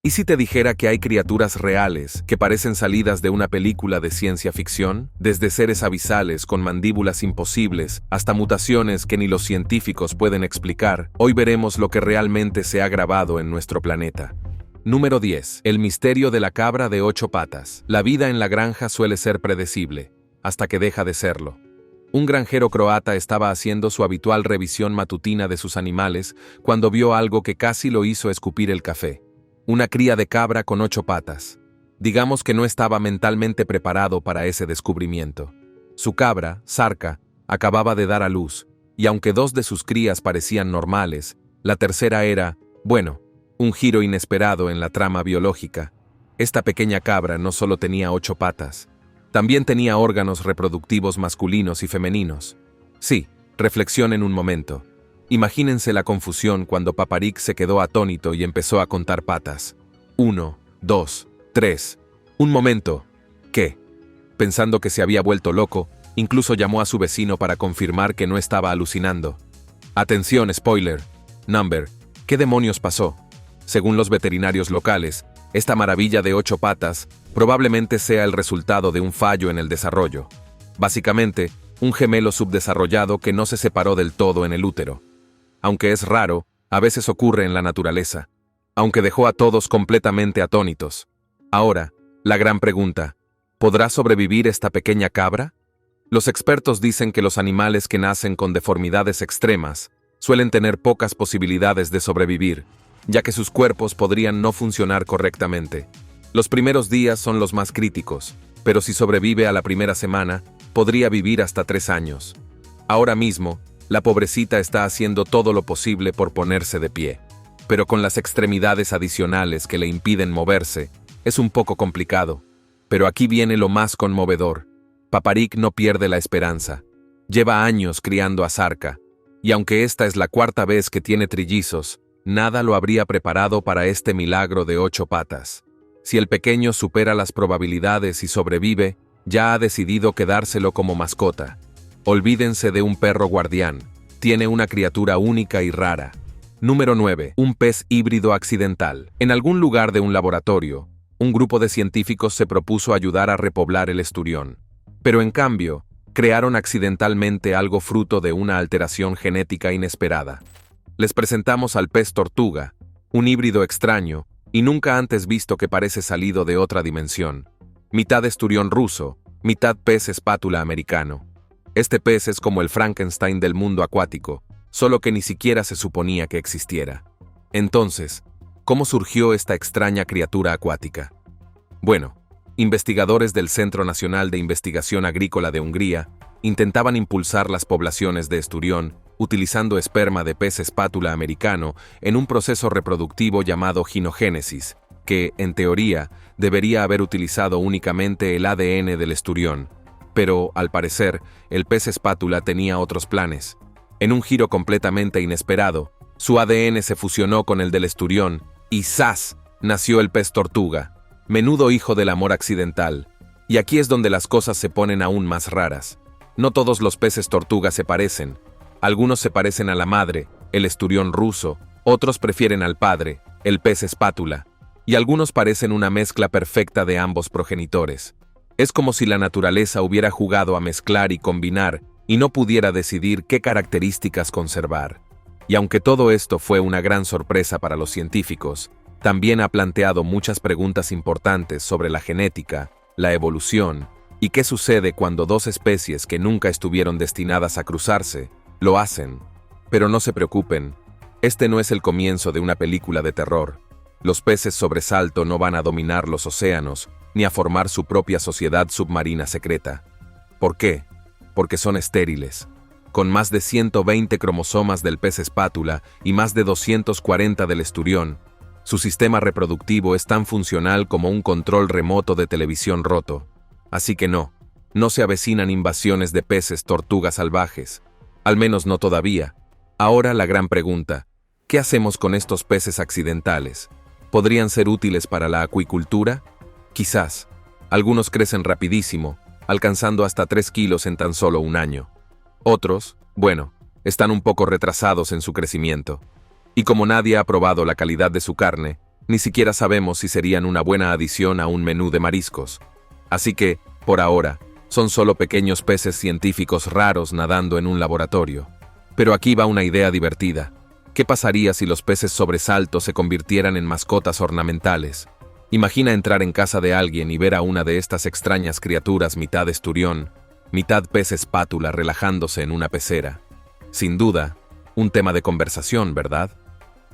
¿Y si te dijera que hay criaturas reales que parecen salidas de una película de ciencia ficción? Desde seres abisales con mandíbulas imposibles hasta mutaciones que ni los científicos pueden explicar, hoy veremos lo que realmente se ha grabado en nuestro planeta. Número 10. El misterio de la cabra de 8 patas. La vida en la granja suele ser predecible, hasta que deja de serlo. Un granjero croata estaba haciendo su habitual revisión matutina de sus animales cuando vio algo que casi lo hizo escupir el café. Una cría de cabra con 8 patas. Digamos que no estaba mentalmente preparado para ese descubrimiento. Su cabra, Sarka, acababa de dar a luz, y aunque 2 de sus crías parecían normales, la tercera era, bueno, un giro inesperado en la trama biológica. Esta pequeña cabra no solo tenía 8 patas, también tenía órganos reproductivos masculinos y femeninos. Sí, reflexionen un momento. Imagínense la confusión cuando Paparik se quedó atónito y empezó a contar patas. 1, 2, 3. Un momento. ¿Qué? Pensando que se había vuelto loco, incluso llamó a su vecino para confirmar que no estaba alucinando. Atención, spoiler. Number. ¿Qué demonios pasó? Según los veterinarios locales, esta maravilla de 8 patas probablemente sea el resultado de un fallo en el desarrollo. Básicamente, un gemelo subdesarrollado que no se separó del todo en el útero. Aunque es raro, a veces ocurre en la naturaleza, aunque dejó a todos completamente atónitos. Ahora, la gran pregunta, ¿podrá sobrevivir esta pequeña cabra? Los expertos dicen que los animales que nacen con deformidades extremas suelen tener pocas posibilidades de sobrevivir, ya que sus cuerpos podrían no funcionar correctamente. Los primeros días son los más críticos, pero si sobrevive a la primera semana, podría vivir hasta 3 años. Ahora mismo, la pobrecita está haciendo todo lo posible por ponerse de pie, pero con las extremidades adicionales que le impiden moverse, es un poco complicado. Pero aquí viene lo más conmovedor. Paparik no pierde la esperanza. Lleva años criando a Sarka, y aunque esta es la 4ª vez que tiene trillizos, nada lo habría preparado para este milagro de 8 patas. Si el pequeño supera las probabilidades y sobrevive, ya ha decidido quedárselo como mascota. Olvídense de un perro guardián. Tiene una criatura única y rara. Número 9. Un pez híbrido accidental. En algún lugar de un laboratorio, un grupo de científicos se propuso ayudar a repoblar el esturión. Pero en cambio, crearon accidentalmente algo fruto de una alteración genética inesperada. Les presentamos al pez tortuga, un híbrido extraño y nunca antes visto que parece salido de otra dimensión. Mitad esturión ruso, mitad pez espátula americano. Este pez es como el Frankenstein del mundo acuático, solo que ni siquiera se suponía que existiera. Entonces, ¿cómo surgió esta extraña criatura acuática? Bueno, investigadores del Centro Nacional de Investigación Agrícola de Hungría intentaban impulsar las poblaciones de esturión utilizando esperma de pez espátula americano en un proceso reproductivo llamado ginogénesis, que, en teoría, debería haber utilizado únicamente el ADN del esturión. Pero, al parecer, el pez espátula tenía otros planes. En un giro completamente inesperado, su ADN se fusionó con el del esturión y ¡zas!, nació el pez tortuga. Menudo hijo del amor accidental. Y aquí es donde las cosas se ponen aún más raras. No todos los peces tortuga se parecen. Algunos se parecen a la madre, el esturión ruso, otros prefieren al padre, el pez espátula, y algunos parecen una mezcla perfecta de ambos progenitores. Es como si la naturaleza hubiera jugado a mezclar y combinar y no pudiera decidir qué características conservar. Y aunque todo esto fue una gran sorpresa para los científicos, también ha planteado muchas preguntas importantes sobre la genética, la evolución, y qué sucede cuando 2 especies que nunca estuvieron destinadas a cruzarse, lo hacen. Pero no se preocupen, este no es el comienzo de una película de terror. Los peces sobresalto no van a dominar los océanos, ni a formar su propia sociedad submarina secreta. ¿Por qué? Porque son estériles. Con más de 120 cromosomas del pez espátula y más de 240 del esturión, su sistema reproductivo es tan funcional como un control remoto de televisión roto. Así que no se avecinan invasiones de peces tortuga salvajes. Al menos no todavía. Ahora la gran pregunta, ¿qué hacemos con estos peces accidentales? ¿Podrían ser útiles para la acuicultura? Quizás. Algunos crecen rapidísimo, alcanzando hasta 3 kilos en tan solo un año. Otros, bueno, están un poco retrasados en su crecimiento. Y como nadie ha probado la calidad de su carne, Ni siquiera sabemos si serían una buena adición a un menú de mariscos. Así que, por ahora, son solo pequeños peces científicos raros nadando en un laboratorio. Pero aquí va una idea divertida. ¿Qué pasaría si los peces sobresalto se convirtieran en mascotas ornamentales? Imagina entrar en casa de alguien y ver a una de estas extrañas criaturas mitad esturión, mitad pez espátula relajándose en una pecera. Sin duda, un tema de conversación, ¿verdad?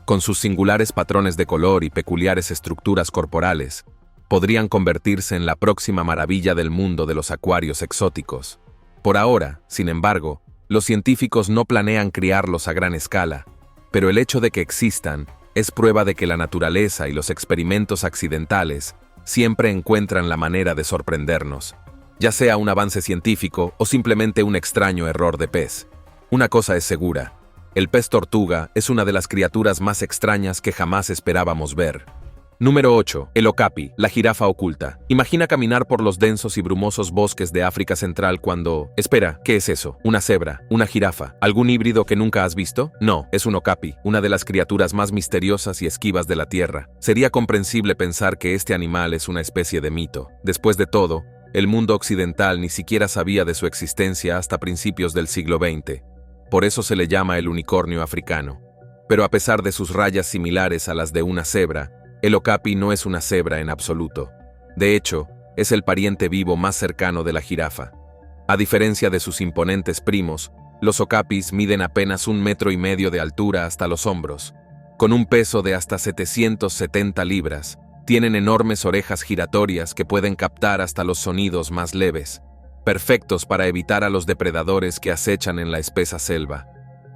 Con sus singulares patrones de color y peculiares estructuras corporales, podrían convertirse en la próxima maravilla del mundo de los acuarios exóticos. Por ahora, sin embargo, los científicos no planean criarlos a gran escala, pero el hecho de que existan es prueba de que la naturaleza y los experimentos accidentales siempre encuentran la manera de sorprendernos, ya sea un avance científico o simplemente un extraño error de pez. Una cosa es segura: el pez tortuga es una de las criaturas más extrañas que jamás esperábamos ver. Número 8. El okapi, la jirafa oculta. Imagina caminar por los densos y brumosos bosques de África Central cuando... Espera, ¿qué es eso? ¿Una cebra? ¿Una jirafa? ¿Algún híbrido que nunca has visto? No, es un okapi, una de las criaturas más misteriosas y esquivas de la Tierra. Sería comprensible pensar que este animal es una especie de mito. Después de todo, el mundo occidental ni siquiera sabía de su existencia hasta principios del siglo XX. Por eso se le llama el unicornio africano. Pero a pesar de sus rayas similares a las de una cebra, el okapi no es una cebra en absoluto. De hecho, es el pariente vivo más cercano de la jirafa. A diferencia de sus imponentes primos, los okapis miden apenas 1,5 metros de altura hasta los hombros. Con un peso de hasta 770 libras, tienen enormes orejas giratorias que pueden captar hasta los sonidos más leves, perfectos para evitar a los depredadores que acechan en la espesa selva.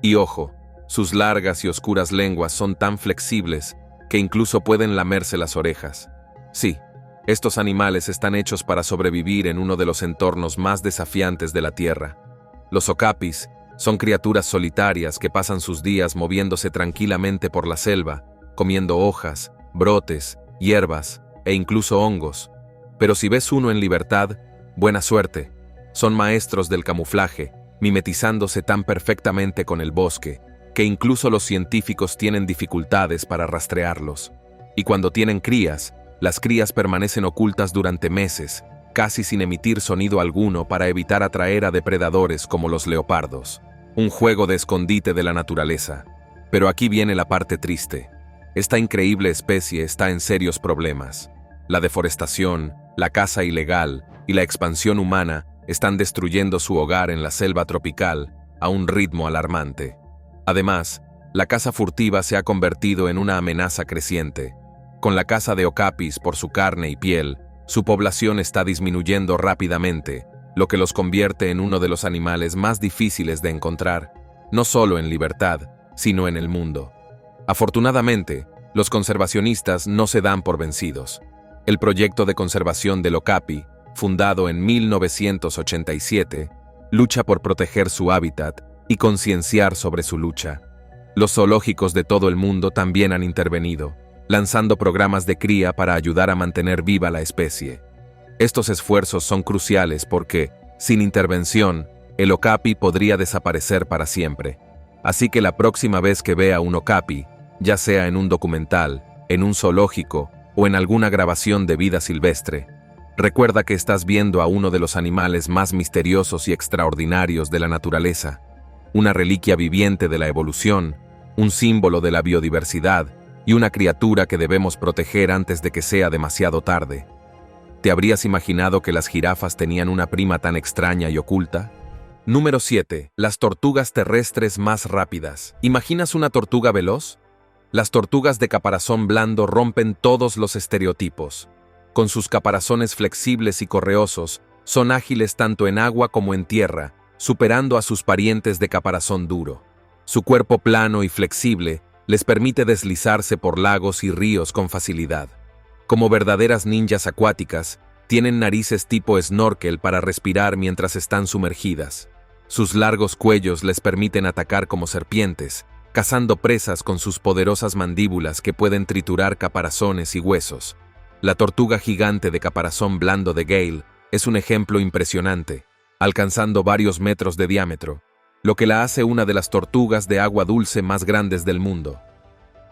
Y ojo, sus largas y oscuras lenguas son tan flexibles que incluso pueden lamerse las orejas. Sí, estos animales están hechos para sobrevivir en uno de los entornos más desafiantes de la Tierra. Los okapis son criaturas solitarias que pasan sus días moviéndose tranquilamente por la selva, comiendo hojas, brotes, hierbas e incluso hongos. Pero si ves uno en libertad, buena suerte. Son maestros del camuflaje, mimetizándose tan perfectamente con el bosque, que incluso los científicos tienen dificultades para rastrearlos. Y cuando tienen crías, las crías permanecen ocultas durante meses, casi sin emitir sonido alguno para evitar atraer a depredadores como los leopardos. Un juego de escondite de la naturaleza. Pero aquí viene la parte triste. Esta increíble especie está en serios problemas. La deforestación, la caza ilegal y la expansión humana están destruyendo su hogar en la selva tropical a un ritmo alarmante. Además, la caza furtiva se ha convertido en una amenaza creciente. Con la caza de okapis por su carne y piel, su población está disminuyendo rápidamente, lo que los convierte en uno de los animales más difíciles de encontrar, no solo en libertad, sino en el mundo. Afortunadamente, los conservacionistas no se dan por vencidos. El proyecto de conservación del okapi, fundado en 1987, lucha por proteger su hábitat y concienciar sobre su lucha. Los zoológicos de todo el mundo también han intervenido, lanzando programas de cría para ayudar a mantener viva la especie. Estos esfuerzos son cruciales porque, sin intervención, el okapi podría desaparecer para siempre. Así que la próxima vez que vea un okapi, ya sea en un documental, en un zoológico o en alguna grabación de vida silvestre, recuerda que estás viendo a uno de los animales más misteriosos y extraordinarios de la naturaleza, una reliquia viviente de la evolución, un símbolo de la biodiversidad y una criatura que debemos proteger antes de que sea demasiado tarde. ¿Te habrías imaginado que las jirafas tenían una prima tan extraña y oculta? Número 7. Las tortugas terrestres más rápidas. ¿Imaginas una tortuga veloz? Las tortugas de caparazón blando rompen todos los estereotipos. Con sus caparazones flexibles y correosos, son ágiles tanto en agua como en tierra, superando a sus parientes de caparazón duro. Su cuerpo plano y flexible les permite deslizarse por lagos y ríos con facilidad. Como verdaderas ninjas acuáticas, tienen narices tipo snorkel para respirar mientras están sumergidas. Sus largos cuellos les permiten atacar como serpientes, cazando presas con sus poderosas mandíbulas que pueden triturar caparazones y huesos. La tortuga gigante de caparazón blando de Gale es un ejemplo impresionante, alcanzando varios metros de diámetro, lo que la hace una de las tortugas de agua dulce más grandes del mundo.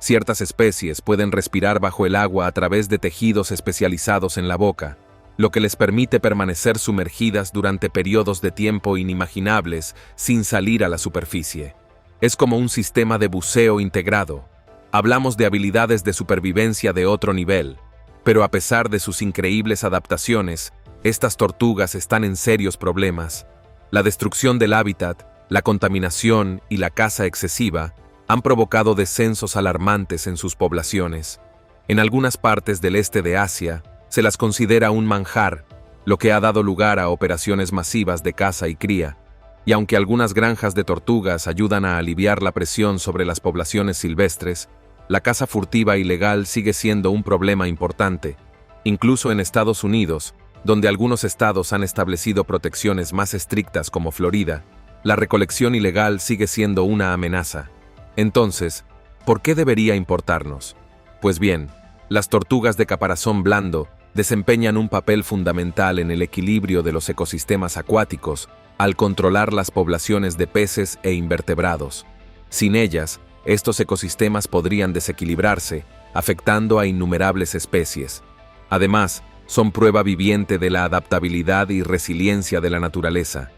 Ciertas especies pueden respirar bajo el agua a través de tejidos especializados en la boca, lo que les permite permanecer sumergidas durante periodos de tiempo inimaginables sin salir a la superficie. Es como un sistema de buceo integrado. Hablamos de habilidades de supervivencia de otro nivel, pero a pesar de sus increíbles adaptaciones, estas tortugas están en serios problemas. La destrucción del hábitat, la contaminación y la caza excesiva han provocado descensos alarmantes en sus poblaciones. En algunas partes del este de Asia, se las considera un manjar, lo que ha dado lugar a operaciones masivas de caza y cría. Y aunque algunas granjas de tortugas ayudan a aliviar la presión sobre las poblaciones silvestres, la caza furtiva ilegal sigue siendo un problema importante. Incluso en Estados Unidos, donde algunos estados han establecido protecciones más estrictas como Florida, la recolección ilegal sigue siendo una amenaza. Entonces, ¿por qué debería importarnos? Pues bien, las tortugas de caparazón blando desempeñan un papel fundamental en el equilibrio de los ecosistemas acuáticos al controlar las poblaciones de peces e invertebrados. Sin ellas, estos ecosistemas podrían desequilibrarse, afectando a innumerables especies. Además, son prueba viviente de la adaptabilidad y resiliencia de la naturaleza,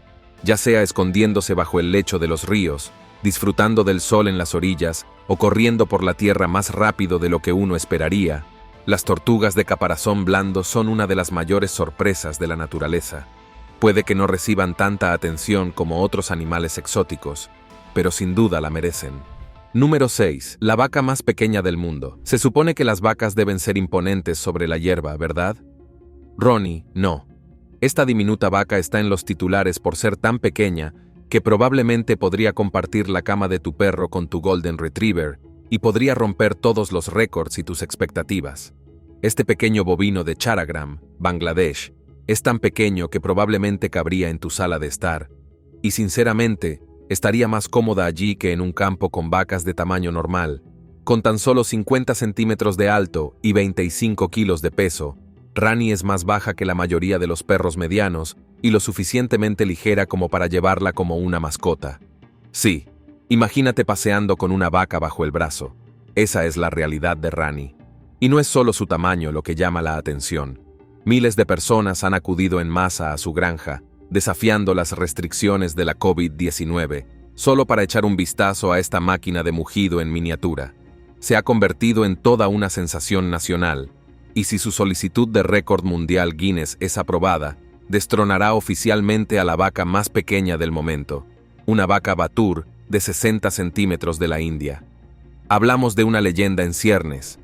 ya sea escondiéndose bajo el lecho de los ríos, disfrutando del sol en las orillas o corriendo por la tierra más rápido de lo que uno esperaría. Las tortugas de caparazón blando son una de las mayores sorpresas de la naturaleza. Puede que no reciban tanta atención como otros animales exóticos, pero sin duda la merecen. Número 6. La vaca más pequeña del mundo. Se supone que las vacas deben ser imponentes sobre la hierba, ¿verdad? Ronnie, no. Esta diminuta vaca está en los titulares por ser tan pequeña que probablemente podría compartir la cama de tu perro con tu Golden Retriever y podría romper todos los récords y tus expectativas. Este pequeño bovino de Charagram, Bangladesh, es tan pequeño que probablemente cabría en tu sala de estar, y sinceramente, estaría más cómoda allí que en un campo con vacas de tamaño normal. Con tan solo 50 centímetros de alto y 25 kilos de peso, Rani es más baja que la mayoría de los perros medianos y lo suficientemente ligera como para llevarla como una mascota. Sí, imagínate paseando con una vaca bajo el brazo. Esa es la realidad de Rani. Y no es solo su tamaño lo que llama la atención. Miles de personas han acudido en masa a su granja, desafiando las restricciones de la COVID-19, solo para echar un vistazo a esta máquina de mugido en miniatura. Se ha convertido en toda una sensación nacional, y si su solicitud de récord mundial Guinness es aprobada, destronará oficialmente a la vaca más pequeña del momento, una vaca Batur de 60 centímetros de la India. Hablamos de una leyenda en ciernes.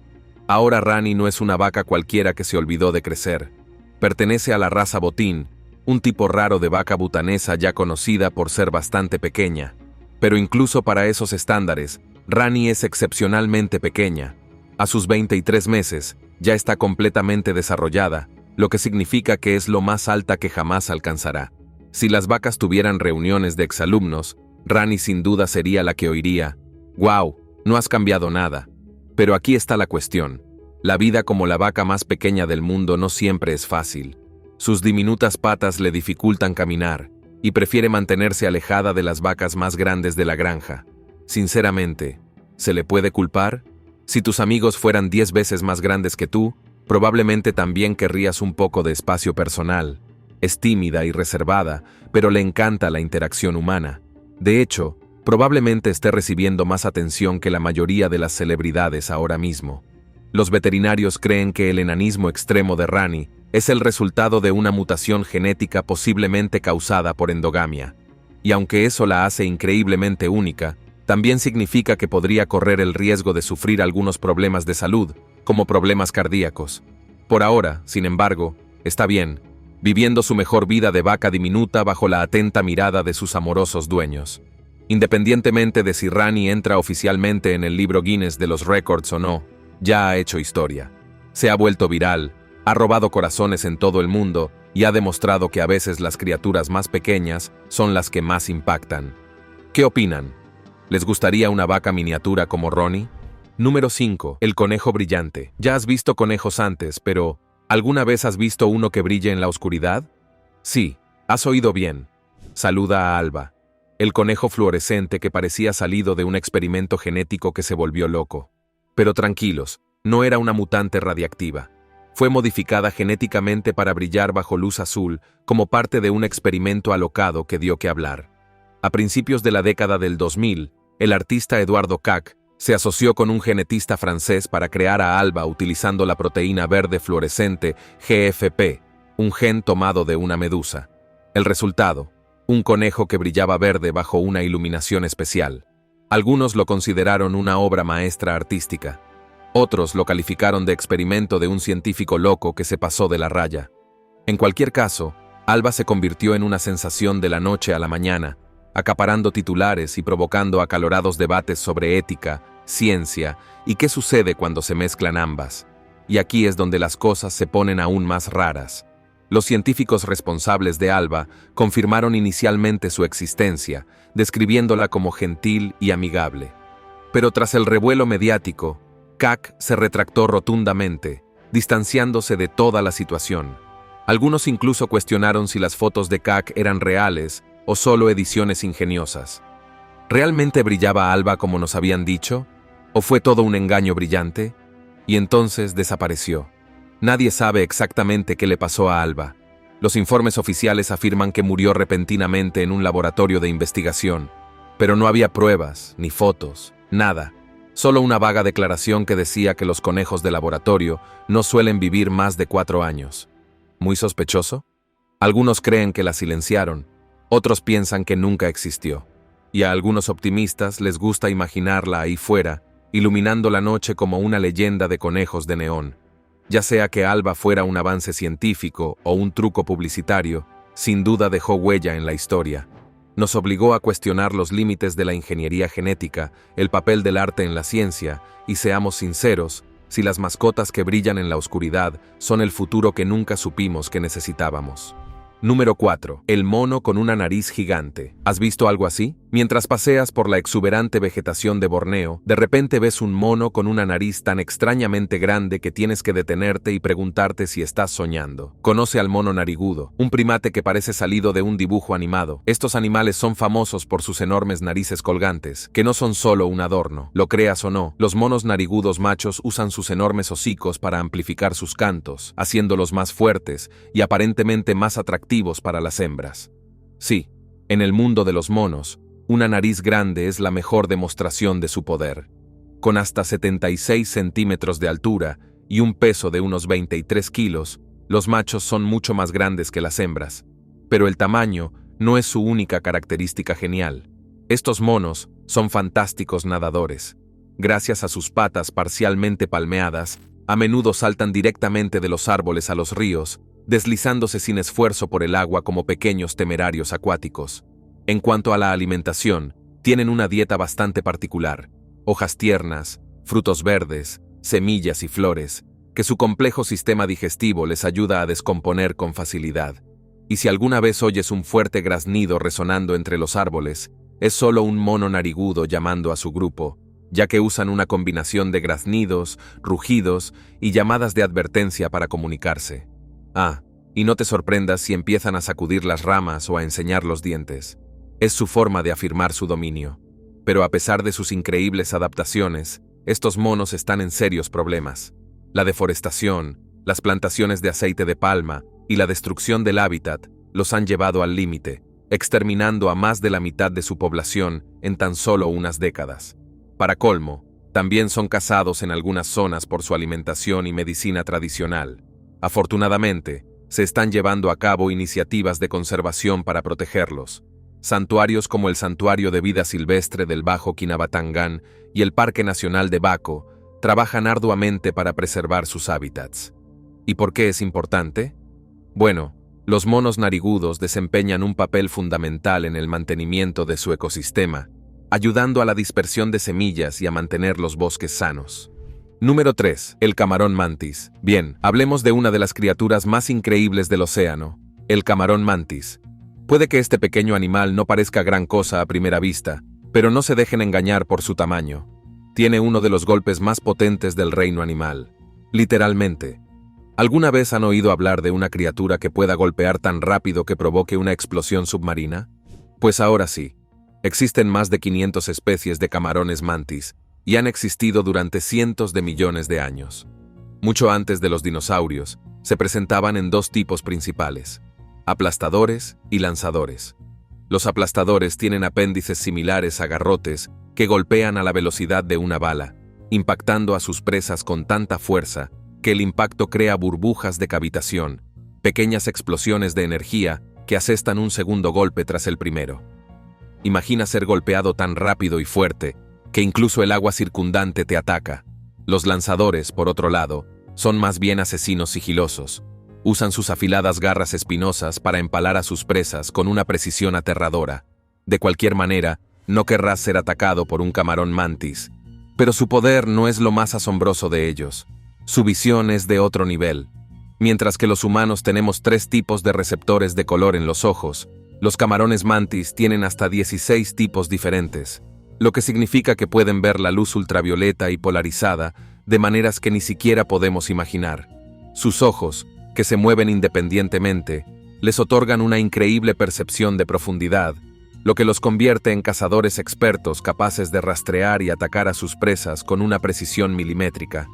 Ahora Rani no es una vaca cualquiera que se olvidó de crecer. Pertenece a la raza botín, un tipo raro de vaca butanesa ya conocida por ser bastante pequeña. Pero incluso para esos estándares, Rani es excepcionalmente pequeña. A sus 23 meses, ya está completamente desarrollada, lo que significa que es lo más alta que jamás alcanzará. Si las vacas tuvieran reuniones de exalumnos, Rani sin duda sería la que oiría: «¡Wow! No has cambiado nada». Pero aquí está la cuestión. La vida como la vaca más pequeña del mundo no siempre es fácil. Sus diminutas patas le dificultan caminar, y prefiere mantenerse alejada de las vacas más grandes de la granja. Sinceramente, ¿se le puede culpar? Si tus amigos fueran 10 veces más grandes que tú, probablemente también querrías un poco de espacio personal. Es tímida y reservada, pero le encanta la interacción humana. De hecho, probablemente esté recibiendo más atención que la mayoría de las celebridades ahora mismo. Los veterinarios creen que el enanismo extremo de Rani es el resultado de una mutación genética posiblemente causada por endogamia. Y aunque eso la hace increíblemente única, también significa que podría correr el riesgo de sufrir algunos problemas de salud, como problemas cardíacos. Por ahora, sin embargo, está bien, viviendo su mejor vida de vaca diminuta bajo la atenta mirada de sus amorosos dueños. Independientemente de si Rani entra oficialmente en el libro Guinness de los récords o no, ya ha hecho historia. Se ha vuelto viral, ha robado corazones en todo el mundo y ha demostrado que a veces las criaturas más pequeñas son las que más impactan. ¿Qué opinan? ¿Les gustaría una vaca miniatura como Ronnie? Número 5. El conejo brillante. Ya has visto conejos antes, pero ¿alguna vez has visto uno que brille en la oscuridad? Sí, has oído bien. Saluda a Alba, el conejo fluorescente que parecía salido de un experimento genético que se volvió loco. Pero tranquilos, no era una mutante radiactiva. Fue modificada genéticamente para brillar bajo luz azul como parte de un experimento alocado que dio que hablar. A principios de la década del 2000, el artista Eduardo Kac se asoció con un genetista francés para crear a Alba utilizando la proteína verde fluorescente GFP, un gen tomado de una medusa. El resultado, un conejo que brillaba verde bajo una iluminación especial. Algunos lo consideraron una obra maestra artística. Otros lo calificaron de experimento de un científico loco que se pasó de la raya. En cualquier caso, Alba se convirtió en una sensación de la noche a la mañana, acaparando titulares y provocando acalorados debates sobre ética, ciencia y qué sucede cuando se mezclan ambas. Y aquí es donde las cosas se ponen aún más raras. Los científicos responsables de Alba confirmaron inicialmente su existencia, describiéndola como gentil y amigable. Pero tras el revuelo mediático, Kac se retractó rotundamente, distanciándose de toda la situación. Algunos incluso cuestionaron si las fotos de Kac eran reales o solo ediciones ingeniosas. ¿Realmente brillaba Alba como nos habían dicho? ¿O fue todo un engaño brillante? Y entonces desapareció. Nadie sabe exactamente qué le pasó a Alba. Los informes oficiales afirman que murió repentinamente en un laboratorio de investigación, pero no había pruebas, ni fotos, nada. Solo una vaga declaración que decía que los conejos de laboratorio no suelen vivir más de 4 años. ¿Muy sospechoso? Algunos creen que la silenciaron, otros piensan que nunca existió. Y a algunos optimistas les gusta imaginarla ahí fuera, iluminando la noche como una leyenda de conejos de neón. Ya sea que Alba fuera un avance científico o un truco publicitario, sin duda dejó huella en la historia. Nos obligó a cuestionar los límites de la ingeniería genética, el papel del arte en la ciencia, y seamos sinceros, si las mascotas que brillan en la oscuridad son el futuro que nunca supimos que necesitábamos. Número 4. El mono con una nariz gigante. ¿Has visto algo así? Mientras paseas por la exuberante vegetación de Borneo, de repente ves un mono con una nariz tan extrañamente grande que tienes que detenerte y preguntarte si estás soñando. Conoce al mono narigudo, un primate que parece salido de un dibujo animado. Estos animales son famosos por sus enormes narices colgantes, que no son solo un adorno. Lo creas o no, los monos narigudos machos usan sus enormes hocicos para amplificar sus cantos, haciéndolos más fuertes y aparentemente más atractivos para las hembras. Sí, en el mundo de los monos, una nariz grande es la mejor demostración de su poder. Con hasta 76 centímetros de altura y un peso de unos 23 kilos, los machos son mucho más grandes que las hembras. Pero el tamaño no es su única característica genial. Estos monos son fantásticos nadadores. Gracias a sus patas parcialmente palmeadas, a menudo saltan directamente de los árboles a los ríos, deslizándose sin esfuerzo por el agua como pequeños temerarios acuáticos. En cuanto a la alimentación, tienen una dieta bastante particular: hojas tiernas, frutos verdes, semillas y flores, que su complejo sistema digestivo les ayuda a descomponer con facilidad. Y si alguna vez oyes un fuerte graznido resonando entre los árboles, es solo un mono narigudo llamando a su grupo, ya que usan una combinación de graznidos, rugidos y llamadas de advertencia para comunicarse. Y no te sorprendas si empiezan a sacudir las ramas o a enseñar los dientes. Es su forma de afirmar su dominio. Pero a pesar de sus increíbles adaptaciones, estos monos están en serios problemas. La deforestación, las plantaciones de aceite de palma y la destrucción del hábitat los han llevado al límite, exterminando a más de la mitad de su población en tan solo unas décadas. Para colmo, también son cazados en algunas zonas por su alimentación y medicina tradicional. Afortunadamente, se están llevando a cabo iniciativas de conservación para protegerlos. Santuarios como el Santuario de Vida Silvestre del Bajo Kinabatangan y el Parque Nacional de Baco trabajan arduamente para preservar sus hábitats. ¿Y por qué es importante? Bueno, los monos narigudos desempeñan un papel fundamental en el mantenimiento de su ecosistema, ayudando a la dispersión de semillas y a mantener los bosques sanos. Número 3. El camarón mantis. Bien, hablemos de una de las criaturas más increíbles del océano, el camarón mantis. Puede que este pequeño animal no parezca gran cosa a primera vista, pero no se dejen engañar por su tamaño. Tiene uno de los golpes más potentes del reino animal. Literalmente. ¿Alguna vez han oído hablar de una criatura que pueda golpear tan rápido que provoque una explosión submarina? Pues ahora sí. Existen más de 500 especies de camarones mantis, y han existido durante cientos de millones de años. Mucho antes de los dinosaurios, se presentaban en dos tipos principales: aplastadores y lanzadores. Los aplastadores tienen apéndices similares a garrotes que golpean a la velocidad de una bala, impactando a sus presas con tanta fuerza que el impacto crea burbujas de cavitación, pequeñas explosiones de energía que asestan un segundo golpe tras el primero. Imagina ser golpeado tan rápido y fuerte que incluso el agua circundante te ataca. Los lanzadores, por otro lado, son más bien asesinos sigilosos. Usan sus afiladas garras espinosas para empalar a sus presas con una precisión aterradora. De cualquier manera, no querrás ser atacado por un camarón mantis. Pero su poder no es lo más asombroso de ellos. Su visión es de otro nivel. Mientras que los humanos tenemos 3 tipos de receptores de color en los ojos, los camarones mantis tienen hasta 16 tipos diferentes, lo que significa que pueden ver la luz ultravioleta y polarizada de maneras que ni siquiera podemos imaginar. Sus ojos, que se mueven independientemente, les otorgan una increíble percepción de profundidad, lo que los convierte en cazadores expertos capaces de rastrear y atacar a sus presas con una precisión milimétrica.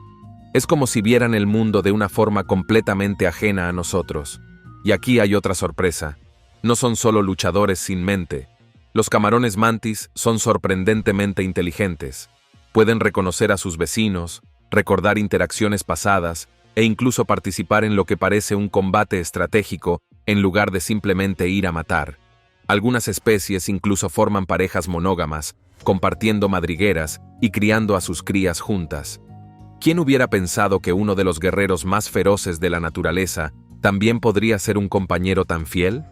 Es como si vieran el mundo de una forma completamente ajena a nosotros. Y aquí hay otra sorpresa. No son solo luchadores sin mente. Los camarones mantis son sorprendentemente inteligentes. Pueden reconocer a sus vecinos, recordar interacciones pasadas e incluso participar en lo que parece un combate estratégico en lugar de simplemente ir a matar. Algunas especies incluso forman parejas monógamas, compartiendo madrigueras y criando a sus crías juntas. ¿Quién hubiera pensado que uno de los guerreros más feroces de la naturaleza también podría ser un compañero tan fiel?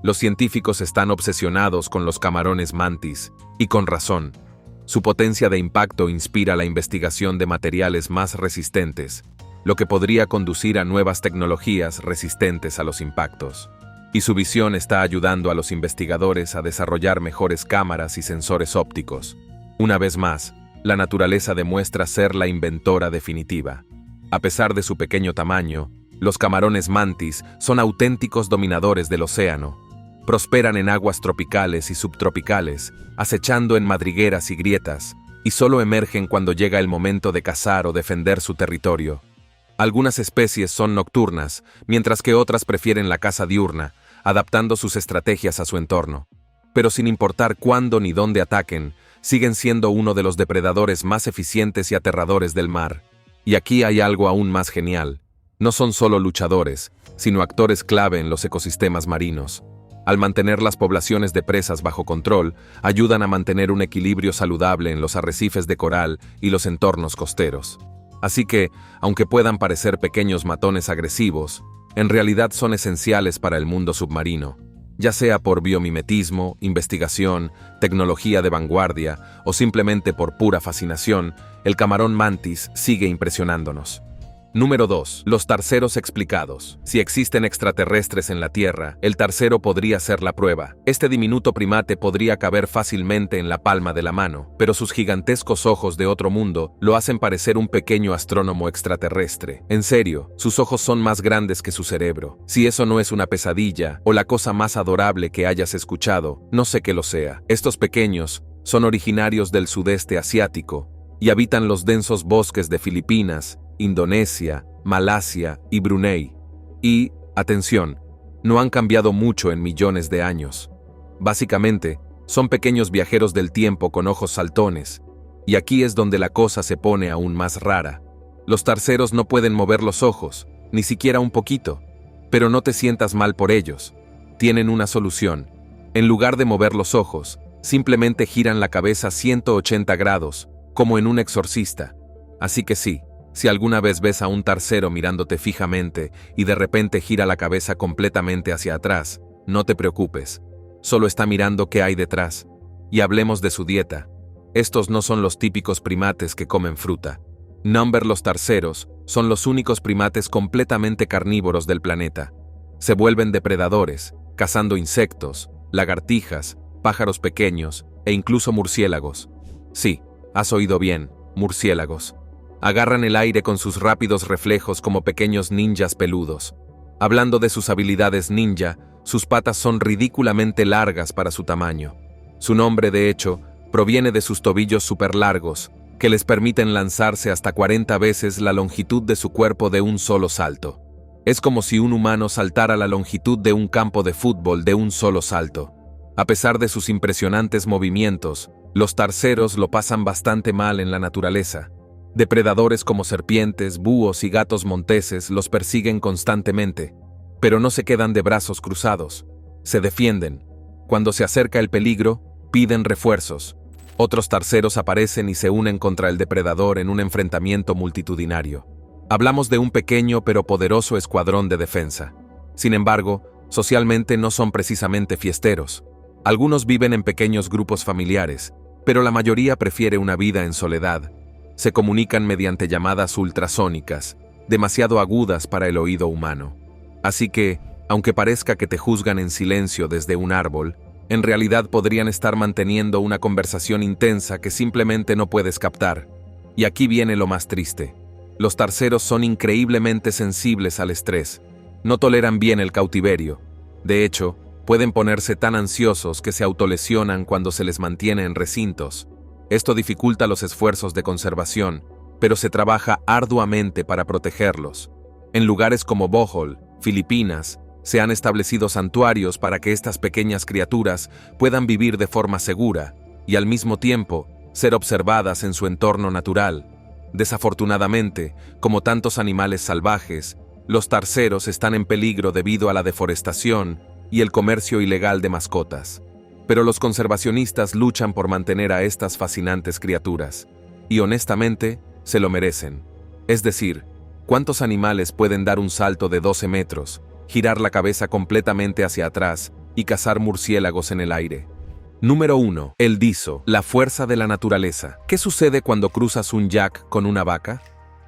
Los científicos están obsesionados con los camarones mantis, y con razón. Su potencia de impacto inspira la investigación de materiales más resistentes, lo que podría conducir a nuevas tecnologías resistentes a los impactos. Y su visión está ayudando a los investigadores a desarrollar mejores cámaras y sensores ópticos. Una vez más, la naturaleza demuestra ser la inventora definitiva. A pesar de su pequeño tamaño, los camarones mantis son auténticos dominadores del océano. Prosperan en aguas tropicales y subtropicales, acechando en madrigueras y grietas, y solo emergen cuando llega el momento de cazar o defender su territorio. Algunas especies son nocturnas, mientras que otras prefieren la caza diurna, adaptando sus estrategias a su entorno. Pero sin importar cuándo ni dónde ataquen, siguen siendo uno de los depredadores más eficientes y aterradores del mar. Y aquí hay algo aún más genial. No son solo luchadores, sino actores clave en los ecosistemas marinos. Al mantener las poblaciones de presas bajo control, ayudan a mantener un equilibrio saludable en los arrecifes de coral y los entornos costeros. Así que, aunque puedan parecer pequeños matones agresivos, en realidad son esenciales para el mundo submarino. Ya sea por biomimetismo, investigación, tecnología de vanguardia o simplemente por pura fascinación, el camarón mantis sigue impresionándonos. Número 2. Los tarseros explicados. Si existen extraterrestres en la Tierra, el tarsero podría ser la prueba. Este diminuto primate podría caber fácilmente en la palma de la mano, pero sus gigantescos ojos de otro mundo lo hacen parecer un pequeño astrónomo extraterrestre. En serio, sus ojos son más grandes que su cerebro. Si eso no es una pesadilla o la cosa más adorable que hayas escuchado, no sé qué lo sea. Estos pequeños son originarios del sudeste asiático y habitan los densos bosques de Filipinas, Indonesia, Malasia y Brunei. Y, atención, no han cambiado mucho en millones de años. Básicamente, son pequeños viajeros del tiempo con ojos saltones. Y aquí es donde la cosa se pone aún más rara. Los tarseros no pueden mover los ojos, ni siquiera un poquito. Pero no te sientas mal por ellos. Tienen una solución. En lugar de mover los ojos, simplemente giran la cabeza 180 grados, como en un exorcista. Así que sí. Si alguna vez ves a un tarsero mirándote fijamente y de repente gira la cabeza completamente hacia atrás, no te preocupes. Solo está mirando qué hay detrás. Y hablemos de su dieta. Estos no son los típicos primates que comen fruta. Los tarseros son los únicos primates completamente carnívoros del planeta. Se vuelven depredadores, cazando insectos, lagartijas, pájaros pequeños e incluso murciélagos. Sí, has oído bien, murciélagos. Agarran el aire con sus rápidos reflejos como pequeños ninjas peludos. Hablando de sus habilidades ninja, sus patas son ridículamente largas para su tamaño. Su nombre, de hecho, proviene de sus tobillos súper largos, que les permiten lanzarse hasta 40 veces la longitud de su cuerpo de un solo salto. Es como si un humano saltara la longitud de un campo de fútbol de un solo salto. A pesar de sus impresionantes movimientos, los tarseros lo pasan bastante mal en la naturaleza. Depredadores como serpientes, búhos y gatos monteses los persiguen constantemente, pero no se quedan de brazos cruzados. Se defienden. Cuando se acerca el peligro, piden refuerzos. Otros tarseros aparecen y se unen contra el depredador en un enfrentamiento multitudinario. Hablamos de un pequeño pero poderoso escuadrón de defensa. Sin embargo, socialmente no son precisamente fiesteros. Algunos viven en pequeños grupos familiares, pero la mayoría prefiere una vida en soledad. Se comunican mediante llamadas ultrasónicas, demasiado agudas para el oído humano. Así que, aunque parezca que te juzgan en silencio desde un árbol, en realidad podrían estar manteniendo una conversación intensa que simplemente no puedes captar. Y aquí viene lo más triste. Los tarseros son increíblemente sensibles al estrés. No toleran bien el cautiverio. De hecho, pueden ponerse tan ansiosos que se autolesionan cuando se les mantiene en recintos. Esto dificulta los esfuerzos de conservación, pero se trabaja arduamente para protegerlos. En lugares como Bohol, Filipinas, se han establecido santuarios para que estas pequeñas criaturas puedan vivir de forma segura y al mismo tiempo ser observadas en su entorno natural. Desafortunadamente, como tantos animales salvajes, los tarseros están en peligro debido a la deforestación y el comercio ilegal de mascotas. Pero los conservacionistas luchan por mantener a estas fascinantes criaturas, y honestamente, se lo merecen. Es decir, ¿cuántos animales pueden dar un salto de 12 metros, girar la cabeza completamente hacia atrás y cazar murciélagos en el aire? Número 1. El diso, la fuerza de la naturaleza. ¿Qué sucede cuando cruzas un yak con una vaca?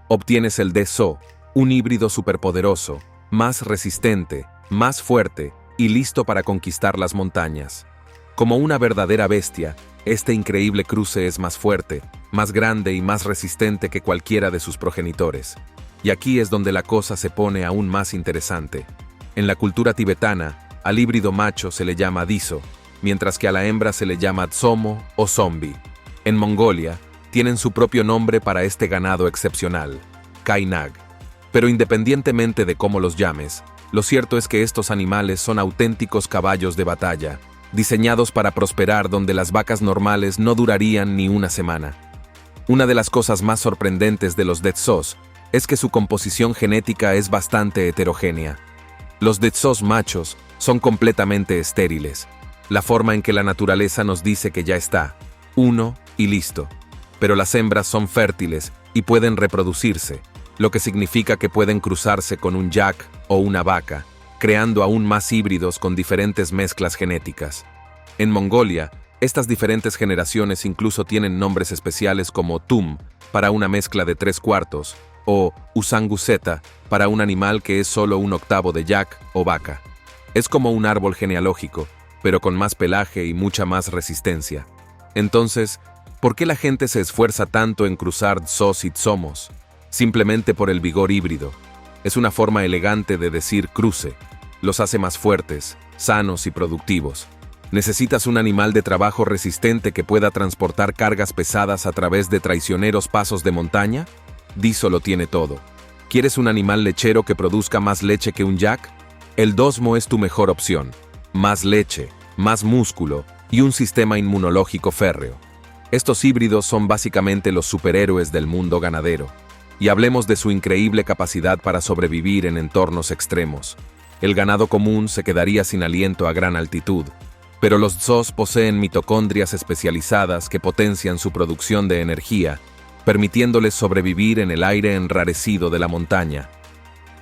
Obtienes el deso, un híbrido superpoderoso, más resistente, más fuerte y listo para conquistar las montañas. Como una verdadera bestia, este increíble cruce es más fuerte, más grande y más resistente que cualquiera de sus progenitores. Y aquí es donde la cosa se pone aún más interesante. En la cultura tibetana, al híbrido macho se le llama diso, mientras que a la hembra se le llama tsomo o zombi. En Mongolia, tienen su propio nombre para este ganado excepcional, kainag. Pero independientemente de cómo los llames, lo cierto es que estos animales son auténticos caballos de batalla, diseñados para prosperar donde las vacas normales no durarían ni una semana. Una de las cosas más sorprendentes de los detsos es que su composición genética es bastante heterogénea. Los detsos machos son completamente estériles, la forma en que la naturaleza nos dice que ya está, uno y listo. Pero las hembras son fértiles y pueden reproducirse, lo que significa que pueden cruzarse con un yak o una vaca, creando aún más híbridos con diferentes mezclas genéticas. En Mongolia, estas diferentes generaciones incluso tienen nombres especiales como tum, para una mezcla de 3/4, o usanguseta, para un animal que es solo un octavo de yak o vaca. Es como un árbol genealógico, pero con más pelaje y mucha más resistencia. Entonces, ¿por qué la gente se esfuerza tanto en cruzar tzos y tsomos? Simplemente por el vigor híbrido. Es una forma elegante de decir cruce. Los hace más fuertes, sanos y productivos. ¿Necesitas un animal de trabajo resistente que pueda transportar cargas pesadas a través de traicioneros pasos de montaña? Diso lo tiene todo. ¿Quieres un animal lechero que produzca más leche que un yak? El dosmo es tu mejor opción. Más leche, más músculo y un sistema inmunológico férreo. Estos híbridos son básicamente los superhéroes del mundo ganadero. Y hablemos de su increíble capacidad para sobrevivir en entornos extremos. El ganado común se quedaría sin aliento a gran altitud, pero los tzos poseen mitocondrias especializadas que potencian su producción de energía, permitiéndoles sobrevivir en el aire enrarecido de la montaña.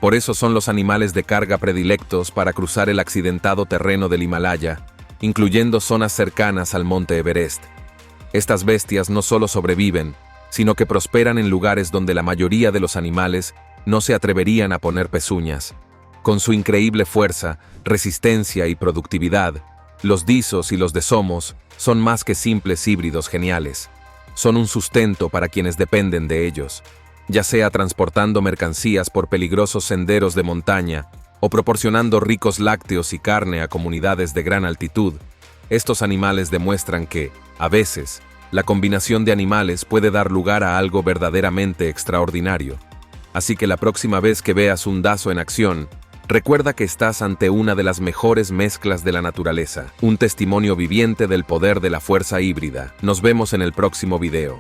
Por eso son los animales de carga predilectos para cruzar el accidentado terreno del Himalaya, incluyendo zonas cercanas al monte Everest. Estas bestias no solo sobreviven, sino que prosperan en lugares donde la mayoría de los animales no se atreverían a poner pezuñas. Con su increíble fuerza, resistencia y productividad, los disos y los desomos son más que simples híbridos geniales. Son un sustento para quienes dependen de ellos, ya sea transportando mercancías por peligrosos senderos de montaña o proporcionando ricos lácteos y carne a comunidades de gran altitud. Estos animales demuestran que, a veces, La combinación de animales puede dar lugar a algo verdaderamente extraordinario. Así que la próxima vez que veas un daso en acción, recuerda que estás ante una de las mejores mezclas de la naturaleza, un testimonio viviente del poder de la fuerza híbrida. Nos vemos en el próximo video.